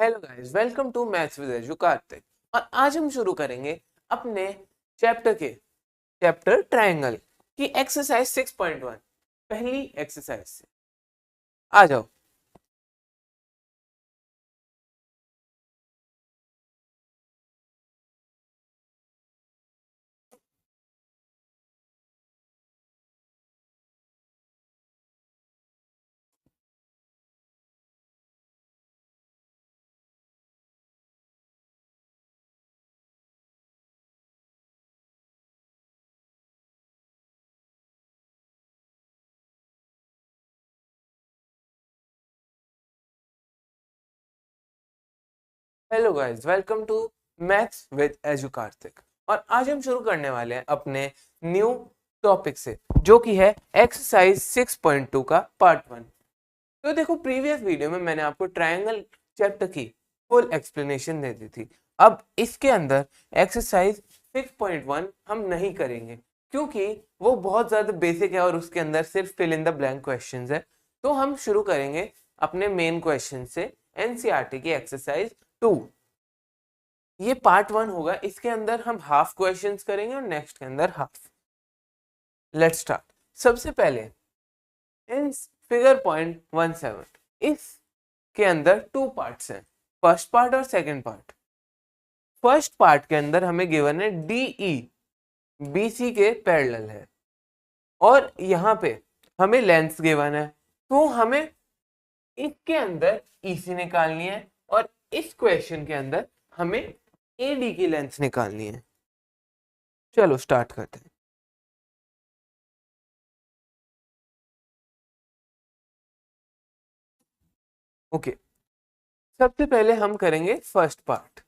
Hello guys, welcome to maths with Edu Kartik. और आज हम शुरू करेंगे अपने चैप्टर ट्रायंगल की एक्सरसाइज 6.1 पहली एक्सरसाइज से। आ जाओ। Hello guys, welcome to maths with Edu Kartik. और आज हम शुरू करने वाले हैं अपने न्यू टॉपिक से, जो कि है एक्सरसाइज 6.2 का पार्ट 1। तो देखो, प्रीवियस वीडियो में मैंने आपको ट्रायंगल चैप्टर की फुल एक्सप्लेनेशन दे दी थी। अब इसके अंदर एक्सरसाइज 6.1 हम नहीं करेंगे, क्योंकि वो बहुत ज्यादा बेसिक है और उसके अंदर सिर्फ fill in the blank questions है। तो हम शुरू करेंगे अपने मेन क्वेश्चन से, एनसीईआरटी की एक्सरसाइज 2। ये पार्ट 1 होगा, इसके अंदर हम हाफ क्वेश्चंस करेंगे और नेक्स्ट के अंदर हाफ। Let's start. सबसे पहले इन फिगर पॉइंट 17, इसके अंदर टू पार्ट्स हैं, फर्स्ट पार्ट और सेकंड पार्ट। फर्स्ट पार्ट के अंदर हमें गिवन है डीई बीसी के पैरेलल है, और यहाँ पे हमें लेंथ गिवन है, तो हमें इसके अंदर ईसी निकालनी है और इस क्वेश्चन के अंदर हमें एडी की लेंथ निकालनी है। चलो स्टार्ट करते हैं। ओके, सबसे पहले हम करेंगे फर्स्ट पार्ट।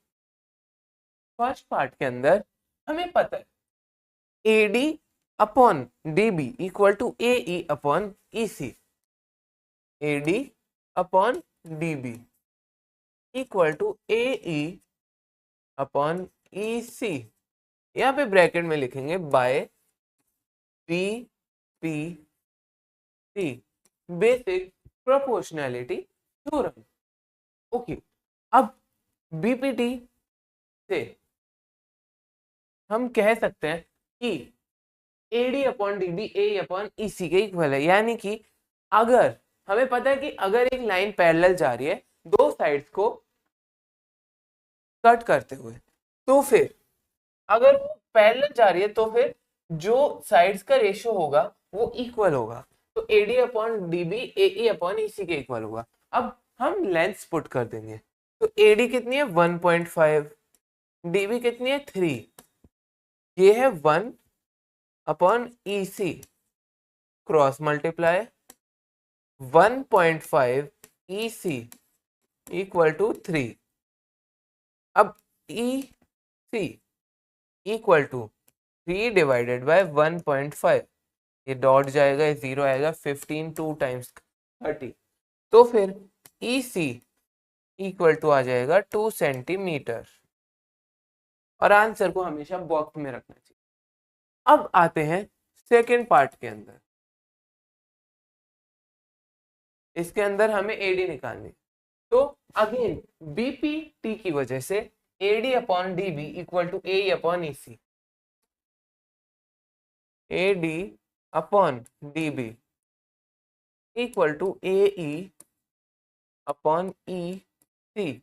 फर्स्ट पार्ट के अंदर हमें पता है AD upon DB equal to AE upon EC. AD upon DB equal to AE upon EC. यहाँ पे ब्रैकेट में लिखेंगे by B P T, basic proportionality theorem. Okay, अब बीपीटी से हम कह सकते हैं कि AD upon DB A upon EC के इक्वल है। यानी कि अगर हमें पता है कि अगर एक लाइन पैरेलल जा रही है दो साइड्स को कट करते हुए, तो फिर अगर वो पैरेलल जा रही है तो फिर जो साइड्स का रेशियो होगा वो इक्वल होगा। तो AD upon DB A upon EC के इक्वल होगा। अब हम लेंथ पुट कर देंगे, तो एडी कितनी है 1.5, डीबी कितनी है 3, ये है 1 upon EC, cross multiply 1.5 EC equal to 3। अब EC equal to 3 divided by 1.5, ये डॉट जाएगा, ये जीरो आएगा, 15 2 टाइम्स 30, तो फिर ईसी इक्वल टू आ जाएगा 2 सेंटीमीटर। और आंसर को हमेशा बॉक्स में रखना चाहिए। अब आते हैं सेकेंड पार्ट के अंदर। इसके अंदर हमें एडी निकालनी, तो अगेन बीपीटी की वजह से AD upon DB equal to A upon EC. AD upon DB equal to A upon E C.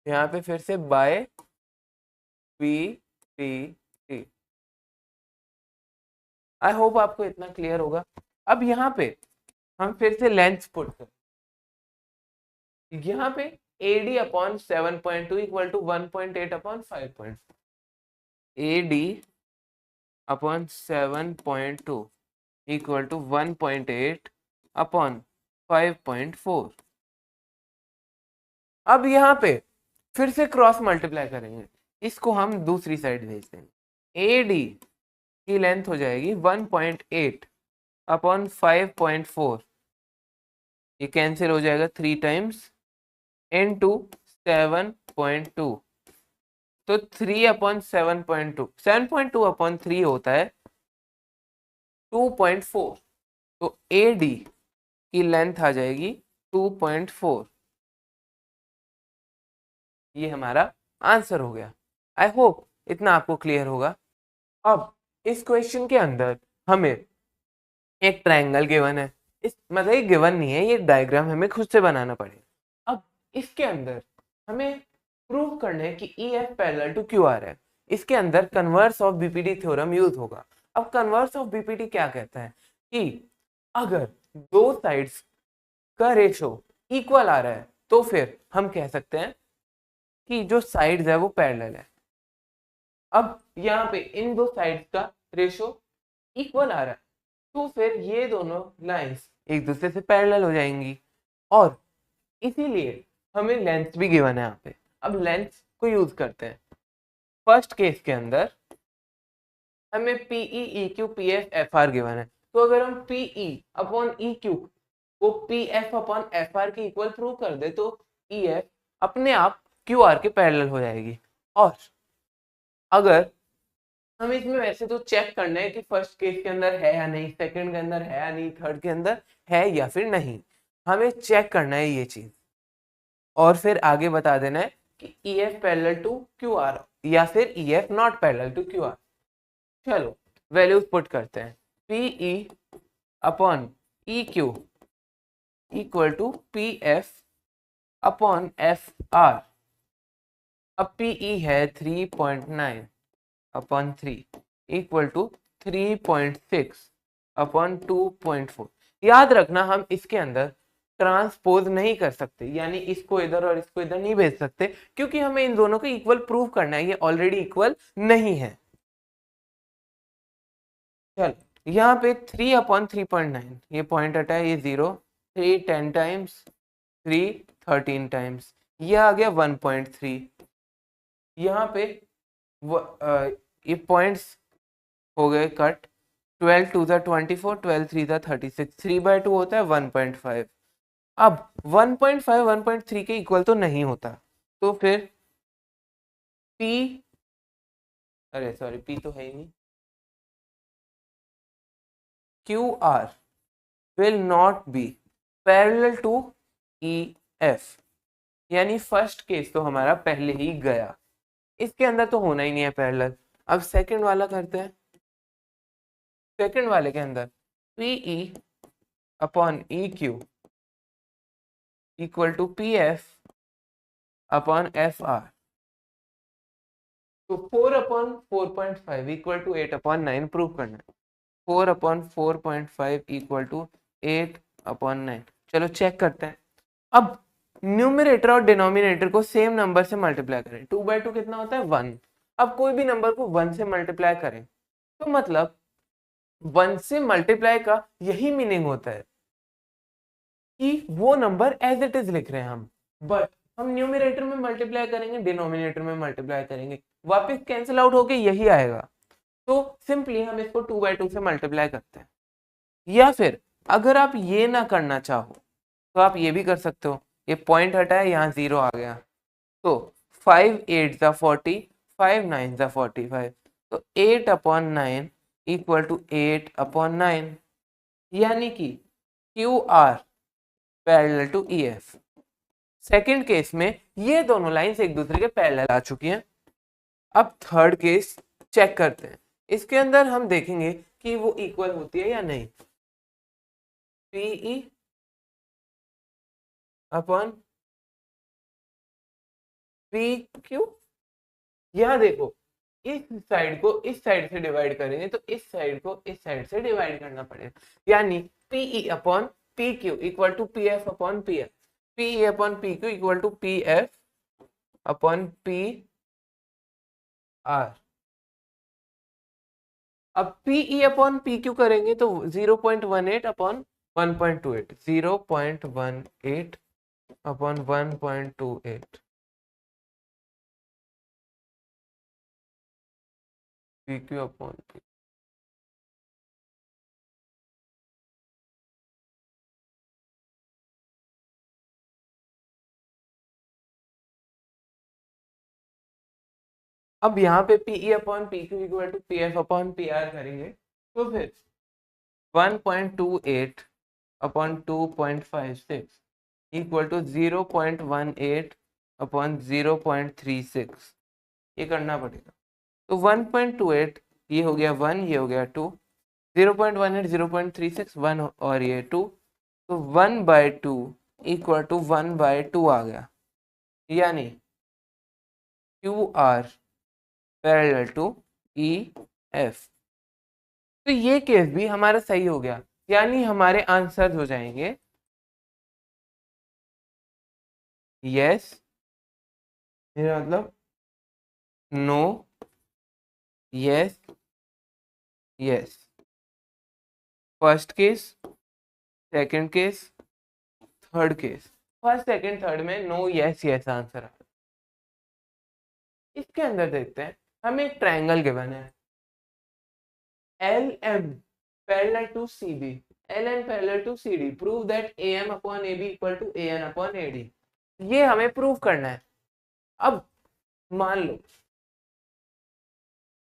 यहाँ पे फिर से by P T T. I hope आपको इतना क्लियर होगा। अब यहाँ पे हम फिर से लेंथ पुट कर, यहाँ पे AD upon 7.2 equal to 1.8 upon 5.4। AD upon 7.2 equal to 1.8 upon 5.4। अब यहाँ पे फिर से क्रॉस मल्टीप्लाई करेंगे, इसको हम दूसरी साइड भेज देंगे। एडी की लेंथ हो जाएगी 1.8 अपॉन 5.4, ये कैंसिल हो जाएगा 3 टाइम्स इनटू 7.2, तो 3 अपॉन 7.2, 7.2 अपॉन 3 होता है 2.4। तो एडी की लेंथ आ जाएगी 2.4। ये हमारा आंसर हो गया। आई होप इतना आपको क्लियर होगा। अब इस क्वेश्चन के अंदर हमें एक ट्रायंगल गिवन है, इस मतलब ये गिवन नहीं है, ये डायग्राम हमें खुद से बनाना पड़ेगा। अब इसके अंदर हमें प्रूव करना है कि E F parallel to Q R है। इसके अंदर converse of BPD theorem use होगा। अब कन्वर्स ऑफ बीपीडी क्या कहता है कि अगर दो साइड्स का रेशो इक्वल आ रहा है तो फिर हम कह सकते हैं कि जो साइड्स है वो पैरेलल है। अब यहाँ पे इन दो साइड्स का रेशो इक्वल आ रहा है तो फिर ये दोनों लाइंस एक दूसरे से पैरेलल हो जाएंगी और इसीलिए हमें लेंथ भी गिवन है यहाँ पे। अब लेंथ को यूज करते हैं। फर्स्ट केस के अंदर हमें PE E Q P F F R given है, तो अगर हम पीई अपॉन ई क्यू को P F upon F R के इक्वल प्रूव कर दे तो ई एफ अपने आप क्यू आर के पैरेलल हो जाएगी। और अगर हमें इसमें वैसे तो चेक करना है कि फर्स्ट केस के अंदर है या नहीं, सेकंड के अंदर है या नहीं, थर्ड के अंदर है या फिर नहीं, हमें चेक करना है ये चीज और फिर आगे बता देना है कि E F parallel to Q R या फिर E F not parallel to Q R. चलो वैल्यूज पुट करते हैं। P E upon E Q equal to P F upon F R. अब पी ई है 3.9 अपॉन 3 इक्वल टू 3.6 अपॉन 2.4। याद रखना हम इसके अंदर ट्रांसपोज नहीं कर सकते, यानी इसको इधर और इसको इधर नहीं भेज सकते क्योंकि हमें इन दोनों को इक्वल प्रूव करना है, ये ऑलरेडी इक्वल नहीं है। चल यहाँ पे 3 अपॉन 3.9 ये पॉइंट हटा है, ये 0, 3 10 टाइम्स, 3 13 टाइम्स, ये आ गया 1.3। यहाँ पे ये पॉइंट्स हो गए कट, 12 2 ज़ा 24, 12 3 ज़ा 36, 3/2 होता है 1.5। अब 1.5 1.3 के इक्वल तो नहीं होता तो फिर P, अरे सॉरी P तो है ही नहीं, QR will not be parallel to EF, यानी फर्स्ट केस तो हमारा पहले ही गया, इसके अंदर तो होना ही नहीं है पैरेलल। अब सेकंड वाला करते हैं। सेकंड वाले के अंदर PE upon EQ equal to PF upon FR, तो 4 upon 4.5 equal to 8 upon 9 prove करना है। 4 अपॉन 4.5 इक्वल टू 8 अपॉन 9। चलो चेक करते हैं। अब न्यूमरेटर और डिनोमिनेटर को सेम नंबर से मल्टीप्लाई करें। 2/2 कितना होता है 1। अब कोई भी नंबर को 1 से मल्टीप्लाई करें तो मतलब 1 से मल्टीप्लाई का यही मीनिंग होता है कि वो नंबर एज इट इज लिख रहे हैं हम, बट हम न्यूमरेटर में मल्टीप्लाई करेंगे, डिनोमिनेटर में मल्टीप्लाई करेंगे, वापस कैंसिल आउट होके यही आएगा। तो सिंपली हम इसको 2/2 से मल्टीप्लाई करते हैं। या फिर अगर आप ये ना करना चाहो तो आप ये भी कर सकते हो, ये पॉइंट हटा है, यहाँ 0 आ गया, तो 5 8 ज़ा 40, 5 9 ज़ा 45, तो 8 अपॉन 9 इक्वल टू 8 अपॉन 9, यानी कि Q R parallel to E F. Second case में ये दोनों लाइंस एक दूसरे के पैरेलल आ चुकी हैं। अब थर्ड केस चेक करते हैं। इसके अंदर हम देखेंगे कि वो इक्वल होती है या नहीं। पीई अपॉन पी क्यू, यहां देखो इस साइड को इस साइड से डिवाइड करेंगे तो इस साइड को इस साइड से डिवाइड करना पड़ेगा, यानी PE upon P Q equal to P F upon P F, PE upon P Q equal to P F upon P R. अब पीई अपॉन पी क्यू करेंगे तो 0.18 upon 1.28, 0.18 upon 1.28 P Q upon P. अब यहाँ पे PE upon P Q equal to P F upon P R करेंगे तो फिर 1.28 upon 2.56 equal to 0.18 upon 0.36, ये करना पड़ेगा। तो 1.28 ये हो गया 1, ये हो गया 2, 0.18 0.36 1 और ये 2, तो 1/2 इक्वल टू 1/2 आ गया, यानी Q R parallel to E F. तो ये केस भी हमारा सही हो गया, यानी हमारे आंसर हो जाएंगे यस, मेरा मतलब no, yes, yes. First case, second case, third case. First second third में नो यस यस आंसर। इसके अंदर देखते हैं, हमें एक ट्रायंगल गिवन है LM parallel to CD, LM parallel to CD, prove that AM upon AB equal to AN upon AD। ये हमें प्रूव करना है। अब मान लो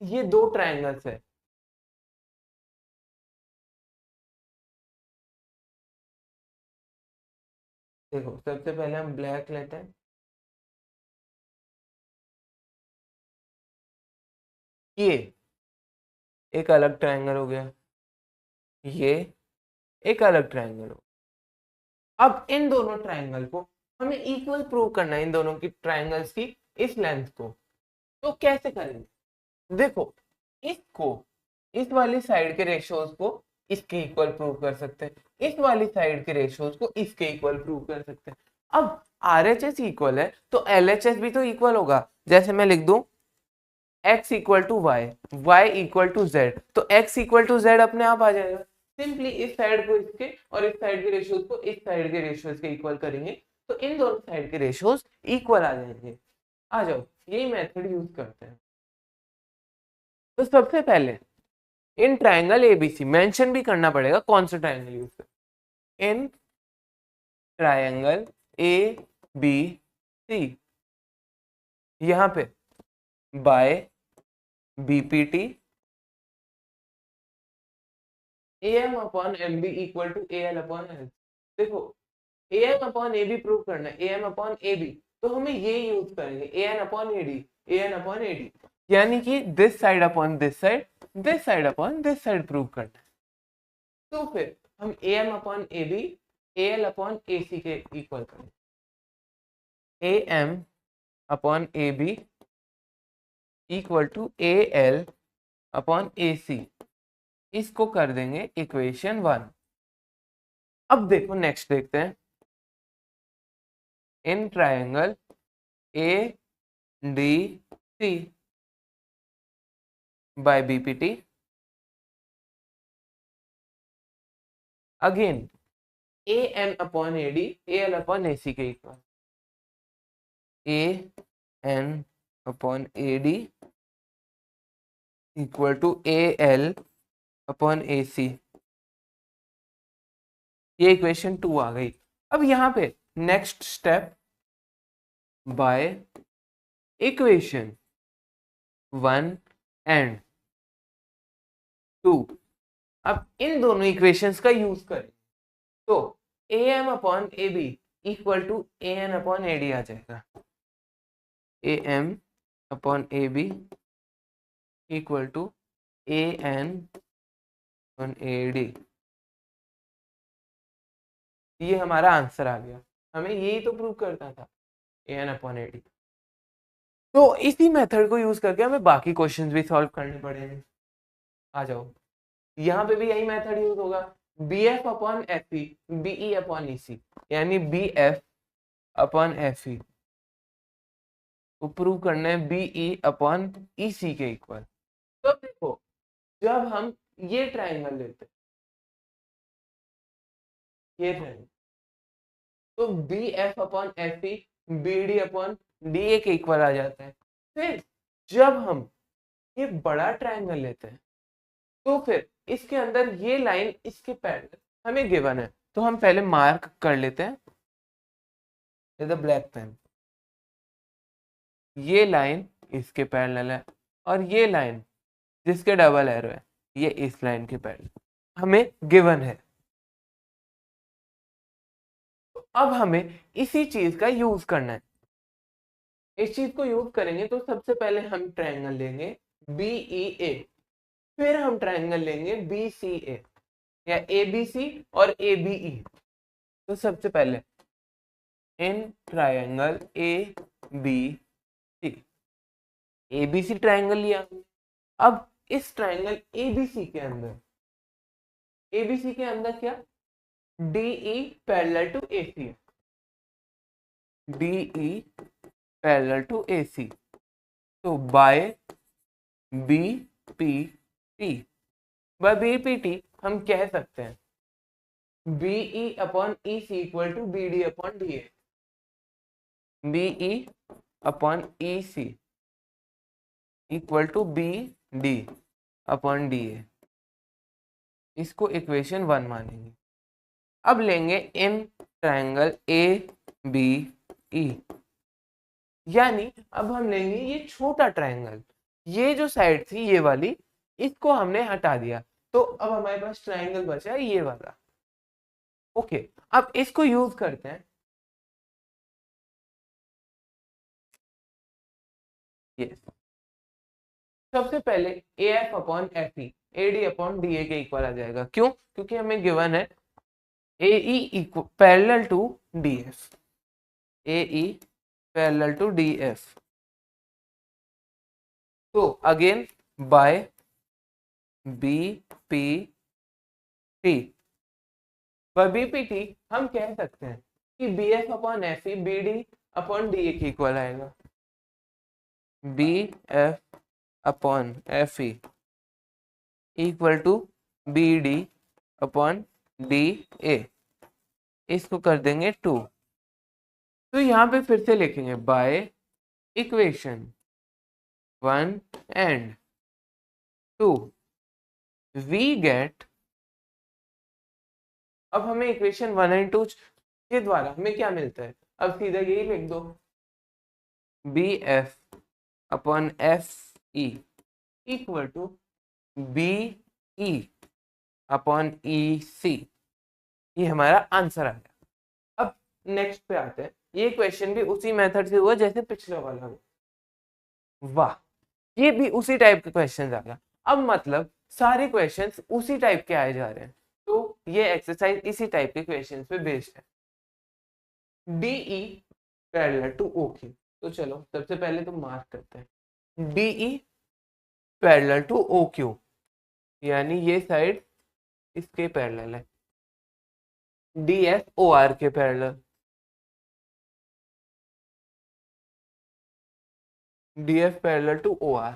ये दो ट्रायंगल्स है, देखो सबसे पहले हम ब्लैक लेते हैं, ये एक अलग ट्रायंगल हो गया, ये एक अलग ट्रायंगल हो। अब इन दोनों ट्रायंगल को हमें इक्वल प्रूव करना है, इन दोनों की ट्रायंगल्स की इस लेंथ को। तो कैसे करेंगे, देखो इसको, इस वाली साइड के रेशियोज को इसके इक्वल प्रूव कर सकते हैं, इस वाली साइड के रेशियोज को इसके इक्वल प्रूव कर सकते हैं। अब RHS इक्वल है तो LHS भी तो इक्वल होगा। जैसे मैं लिख दूं x equal to Y, Y equal to Z, तो x इक्वल टू जेड अपने आप आ जाएगा। सिंपली इस साइड को इसके और इस साइड के रेशियोज को इस साइड के रेशियोज के इक्वल करेंगे तो इन दोनों साइड के रेशियोज इक्वल आ जाएंगे। आ जाओ यही मेथड यूज करते हैं। तो सबसे पहले इन ट्रायंगल एबीसी मेंशन भी करना पड़ेगा कौन सा ट्रायंगल यूज कर, in triangle A B C, यहां पे by BPT AM upon MB equal to AL upon L। देखो AM अपॉन AB प्रूव करना है, AM अपॉन AB, तो हमें ये यूज करेंगे AN upon AD, AN upon AD, यानी कि this side upon this side, this side upon this side prove करना है। तो फिर हम AM upon AB AL upon AC के इक्वल करेंगे, AM upon AB equal to AL upon AC, इसको कर देंगे इक्वेशन 1। अब देखो नेक्स्ट देखते हैं, in triangle ADC by BPT, again AM upon AD AL upon AC के equal, AN upon AD equal to AL upon AC, ये equation 2 आ गई। अब यहाँ पे next step by equation 1 and 2, अब इन दोनों इक्वेशंस का यूज करें तो AM upon AB equal to AN upon AD आ जाएगा, AM upon AB equal to AN upon AD, ये हमारा आंसर आ गया। हमें यही तो प्रूव करना था, AN अपॉन AD। तो इसी मेथड को यूज करके हमें बाकी क्वेश्चंस भी सॉल्व करने पड़ेंगे। आ जाओ यहाँ पे भी यही मेथड यूज होगा, BF upon FE BE upon EC, यानी BF अपॉन FE को प्रूव करना है BE अपॉन EC के इक्वल। तो देखो जब हम ये ट्रायंगल लेते हैं, ये ट्रायंगल, तो BF upon FE BD upon DA के इक्वल आ जाता है। फिर जब हम ये बड़ा ट्रायंगल लेते हैं तो फिर इसके अंदर ये लाइन इसके पैरेलल हमें गिवन है, तो हम पहले मार्क कर लेते हैं विद अ ब्लैक पेन, ये लाइन इसके पैरेलल है और ये लाइन जिसके डबल एरो है ये इस लाइन के पैरेलल हमें गिवन है। अब हमें इसी चीज का यूज करना है। इस चीज को यूज करेंगे तो सबसे पहले हम ट्रायंगल लेंगे BEA, फिर हम ट्रायंगल लेंगे BCA या ABC और ABE। तो सबसे पहले in triangle ABC, ABC triangle लिया। अब इस ट्रायंगल ABC के अंदर, ABC के अंदर क्या, DE पैरेलल टू AC है, DE पैरेलल टू AC, तो बाय BPT, बाय BPT हम कह सकते हैं BE upon EC equal to BD upon DA, BE upon EC equal to BD upon DA। इसको इक्वेशन 1 मानेंगे। अब लेंगे इन ट्रायंगल ABE, यानी अब हम लेंगे ये छोटा ट्रायंगल, ये जो साइड थी ये वाली, इसको हमने हटा दिया, तो अब हमारे पास ट्रायंगल बचा है ये वाला। ओके, अब इसको यूज करते हैं। यस, सबसे पहले AF upon FE AD upon DA के इक्वल आ जाएगा। क्यों? क्योंकि हमें गिवन है AE equal parallel to DF, AE parallel to DF, तो again by BPT, by BPT हम कह सकते हैं कि BF upon FE BD upon DA के इक्वल आएगा, BF upon FE equal to BD upon DA, इसको कर देंगे 2। तो यहाँ पे फिर से लिखेंगे by equation 1 and 2 we get, अब हमें इक्वेशन 1 एंड 2 के द्वारा हमें क्या मिलता है, अब सीधा यही लिख दो, BF upon FE equal to BE upon EC, ये हमारा आंसर आ गया। अब नेक्स्ट पे आते हैं। ये क्वेश्चन भी उसी मेथड से हुआ जैसे पिछले वाला हुआ। वाह, ये भी उसी टाइप के क्वेश्चन आ गया। अब मतलब सारे क्वेश्चंस उसी टाइप के आए जा रहे हैं, तो ये एक्सरसाइज इसी टाइप के क्वेश्चंस पे बेस्ड है। DE पैरेलल टू OQ, तो चलो सबसे पहले तो मार्क करते हैं DE पैरेलल टू OQ, यानी ये साइड इसके पैरेलल है, DF OR के parallel, DF parallel to OR,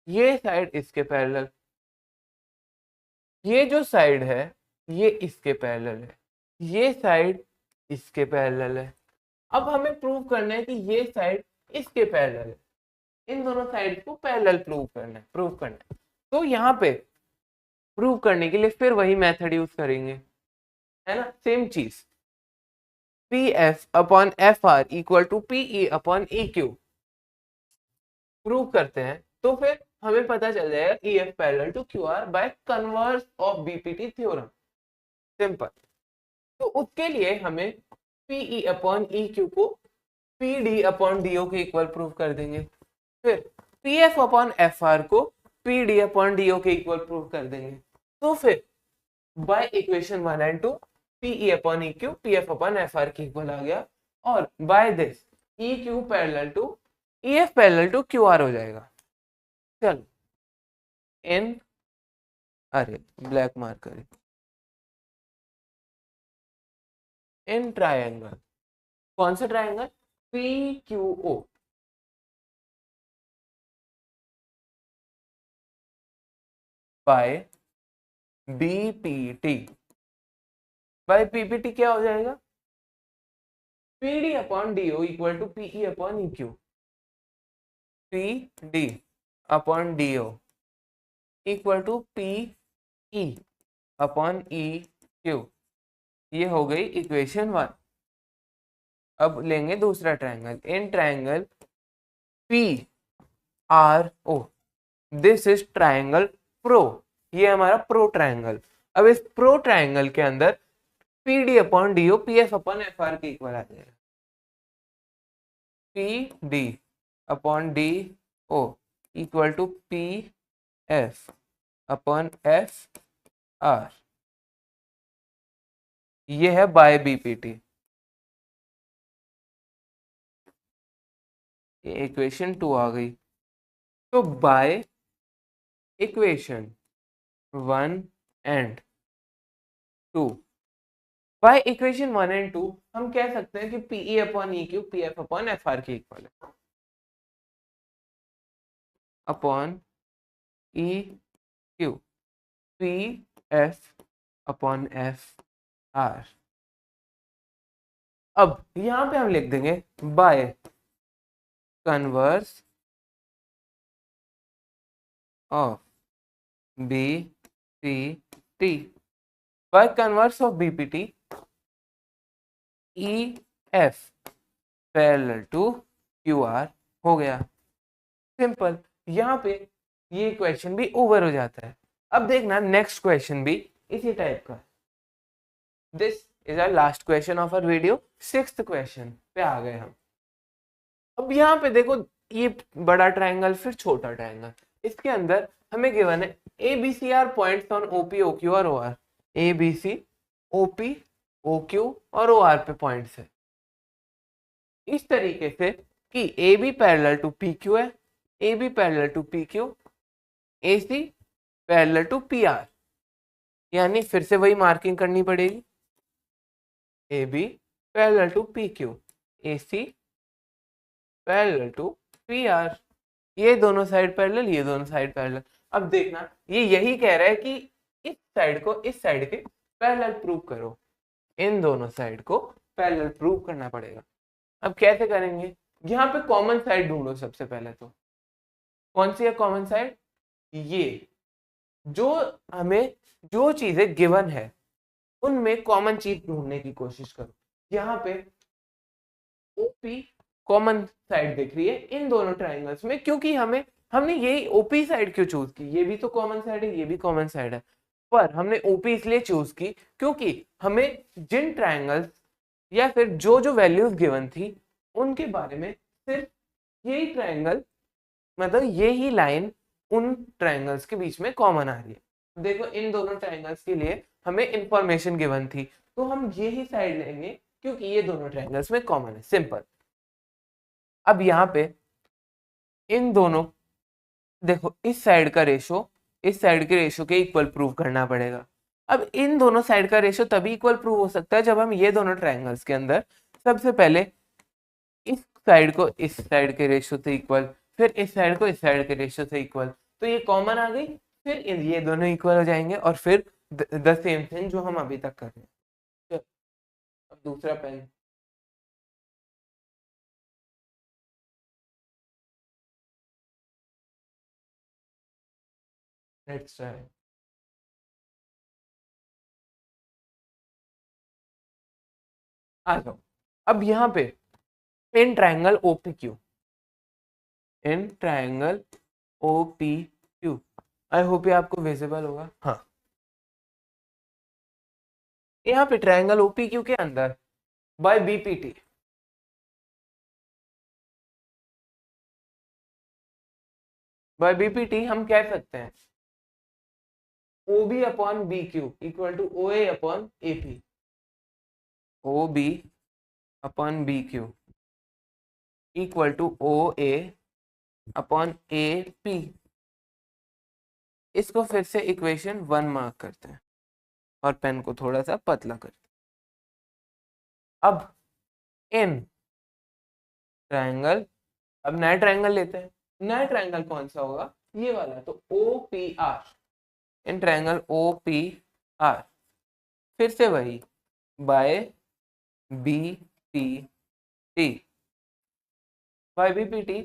ये साइड इसके पैरेलल, ये जो साइड है ये इसके पैरेलल है, ये साइड इसके पैरेलल है। अब हमें प्रूव करना है कि ये साइड इसके पैरेलल है, इन दोनों साइड को पैरेलल प्रूव करना है। तो यहाँ पे प्रूव करने के लिए फिर वही मेथड यूज करेंगे, है ना, सेम चीज, PF upon FR equal to PE upon EQ prove करते हैं, तो फिर हमें पता चल जाएगा EF parallel to QR by converse of BPT theorem, simple. तो उसके लिए हमें PE अपॉन EQ को PD अपॉन DO के इक्वल प्रूव कर देंगे, फिर PF अपॉन FR को PD अपॉन DO के इक्वल प्रूव कर देंगे। तो फिर by equation 1 and 2 PE upon EQ PF upon FR के इक्वल आ गया, और by this EQ parallel to EF parallel to QR हो जाएगा। चलो इन, अरे ब्लैक मार्कर, इन ट्रायंगल, कौन सा triangle, PQO, by BPT, by PPT क्या हो जाएगा, PD upon DO equal to PE upon EQ, PD upon DO equal to PE upon EQ, ये हो गई इक्वेशन 1। अब लेंगे दूसरा triangle, in triangle PRO, this is triangle PRO, ये हमारा प्रो ट्रायंगल। अब इस प्रो ट्रायंगल के अंदर P D upon D O P F upon F R के इक्वल आ जाएगा। P D upon D O equal to P F upon F R, ये है बाय बीपीटी। ये इक्वेशन 2 आ गई। तो by equation 1 and 2, by equation 1 and 2 हम कह सकते हैं कि PE upon E Q P F upon F R के इक्वल है, upon E Q P F upon F R. अब यहां पे हम लिख देंगे by converse of B P T, by converse of BPT E F parallel to Q R हो गया। सिंपल, यहाँ पे ये क्वेश्चन भी ओवर हो जाता है। अब देखना नेक्स्ट क्वेश्चन भी इसी टाइप का। This is our last question of our video, 6th question पे आ गए हम। अब यहाँ पे देखो, ये बड़ा ट्रायंगल फिर छोटा ट्रायंगल, इसके अंदर हमें गिवन है A B C are points on OP O Q और O R. A B C OP O Q और ओ आर पे पॉइंट्स है, इस तरीके से कि A B parallel to P Q है, A B parallel to P Q, A C parallel to P R. यानी फिर से वही मार्किंग करनी पड़ेगी, A B parallel to P Q, A C parallel to P R. ये दोनों side parallel, ये दोनों साइड पैरेलल। अब देखना, ये यही कह रहा है कि इस साइड को इस साइड के पैरेलल प्रूव करो, इन दोनों साइड को पैरेलल प्रूव करना पड़ेगा। अब कैसे करेंगे, यहाँ पे कॉमन साइड ढूंढो। सबसे पहले तो कौन सी है कॉमन साइड, ये जो हमें जो चीजें गिवन है उनमें कॉमन चीज ढूंढने की कोशिश करो। यहाँ पे ओपी कॉमन साइड दिख रही है इन दोनों ट्रायंगल्स में, क्योंकि हमने यही ओपी साइड क्यों चूज की, ये भी तो कॉमन साइड है, ये भी कॉमन साइड है, पर हमने ओपी इसलिए चूज की क्योंकि हमें जिन ट्रायंगल्स या फिर जो जो वैल्यूज गिवन थी उनके बारे में सिर्फ यही ट्रायंगल, मतलब यही लाइन उन ट्रायंगल्स के बीच में कॉमन आ रही है। देखो, इन दोनों ट्रायंगल्स के लिए हमें इंफॉर्मेशन गिवन थी, तो हम यही साइड लेंगे क्योंकि ये दोनों ट्रायंगल्स में कॉमन है। सिंपल। अब यहाँ पे इन दोनों, देखो इस साइड का रेशो इस साइड के रेशो के इक्वल प्रूव करना पड़ेगा। अब इन दोनों साइड का रेशो तभी इक्वल प्रूव हो सकता है जब हम ये दोनों ट्रायंगल्स के अंदर सबसे पहले इस साइड को इस साइड के रेशो से इक्वल, फिर इस साइड को इस साइड के रेशो से इक्वल, तो ये कॉमन आ गई, फिर ये दोनों इक्वल हो जाएंगे और फिर द सेम थिंग जो हम अभी तक कर रहे हैं। अब दूसरा पेन, लेट्स ट्राई। आ जाओ। अब यहाँ पे in triangle OPQ, in triangle OPQ, I hope ये आपको विजिबल होगा। हाँ, यहाँ पे ट्रायंगल OPQ के अंदर बाय BPT, बाय BPT हम कह सकते हैं OB upon BQ equal to OA upon AP, OB upon BQ equal to OA upon AP। इसको फिर से इक्वेशन 1 मार्क करते हैं और पेन को थोड़ा सा पतला करते हैं। अब इन ट्रायंगल, अब नया ट्रायंगल लेते हैं। नया ट्रायंगल कौन सा होगा, ये वाला, तो OPR, इन ट्रायंगल OPR फिर से वही by BPT, by BPT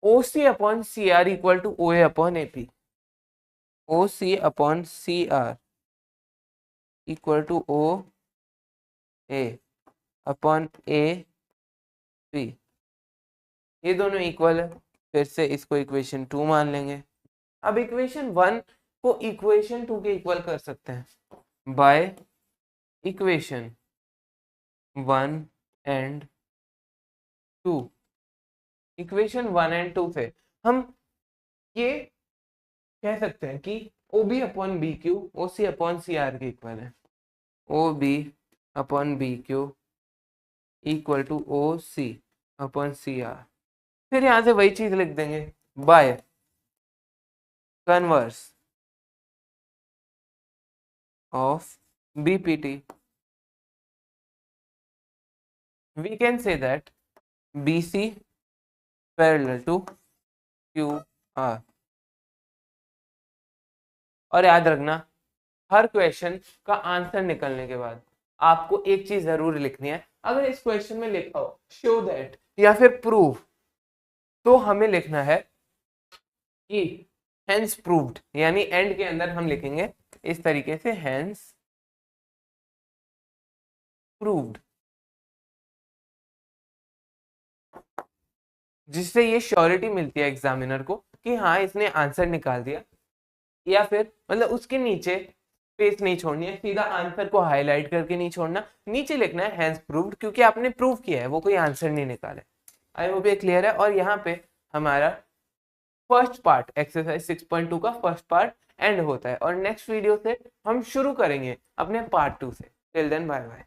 OC upon CR equal to OA upon AP, OC upon CR equal to OA upon AP। ये दोनों इक्वल है, फिर से इसको इक्वेशन 2 मान लेंगे। अब इक्वेशन 1 को इक्वेशन 2 के इक्वल कर सकते हैं by equation 1 and 2, equation 1 and 2 से हम ये कह सकते हैं कि O B upon B Q O C upon C R के इक्वल है। O B upon B Q equal to O C upon C R. फिर यहां से वही चीज लिख देंगे by converse of BPT. we can say that BC parallel to QR। और याद रखना हर क्वेश्चन का आंसर निकलने के बाद आपको एक चीज जरूर लिखनी है। अगर इस क्वेश्चन में लिखा हो शो दैट या फिर प्रूव, तो हमें लिखना है कि हेंस प्रूव्ड, यानी एंड के अंदर हम लिखेंगे इस तरीके से हेंस प्रूव्ड, जिससे ये श्योरिटी मिलती है एग्जामिनर को कि हाँ इसने आंसर निकाल दिया। या फिर मतलब उसके नीचे स्पेस नहीं छोड़नी है, सीधा आंसर को हाईलाइट करके नहीं छोड़ना, नीचे लिखना है हैज प्रूव्ड, क्योंकि आपने प्रूव किया है, वो कोई आंसर नहीं निकाले। आई होप ये क्लियर है। और यहाँ पे हमारा फर्स्ट पार्ट एक्सरसाइज 6.2 का फर्स्ट पार्ट एंड होता है और नेक्स्ट वीडियो से हम शुरू करेंगे अपने पार्ट 2 से। Till then bye bye.